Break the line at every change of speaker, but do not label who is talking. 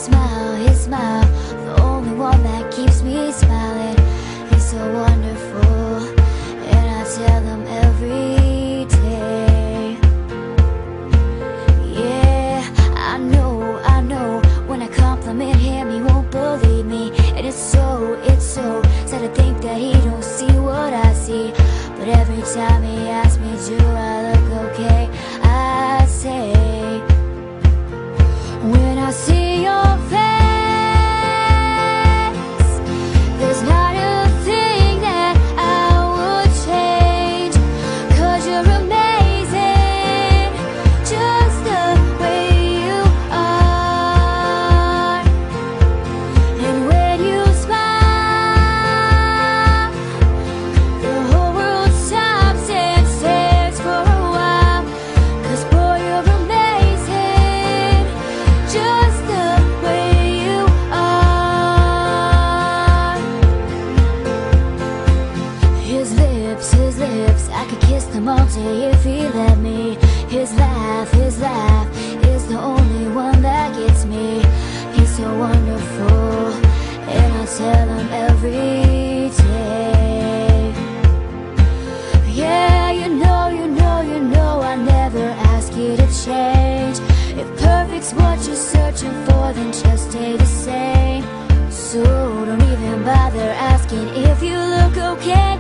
his smile, the only one that keeps me smiling. He's so wonderful, and I tell him every day. Yeah, I know, when I compliment him, he won't believe me. And it's so sad to think that he don't see what I see. But every time he asks me, do I look okay, I say, when I see your face, there's not a thing that I would change. 'Cause you're amazing, just the way you are. And when you smile, the whole world stops and stares for a while. 'Cause boy, you're amazing, just the way you are. His lips, I could kiss them all day if he let me. His laugh is the only one that gets me. He's so wonderful, and I tell him every day. Yeah, you know, I never ask you to change. If perfect's what you're searching for, then just stay the same. So don't even bother asking if you look okay.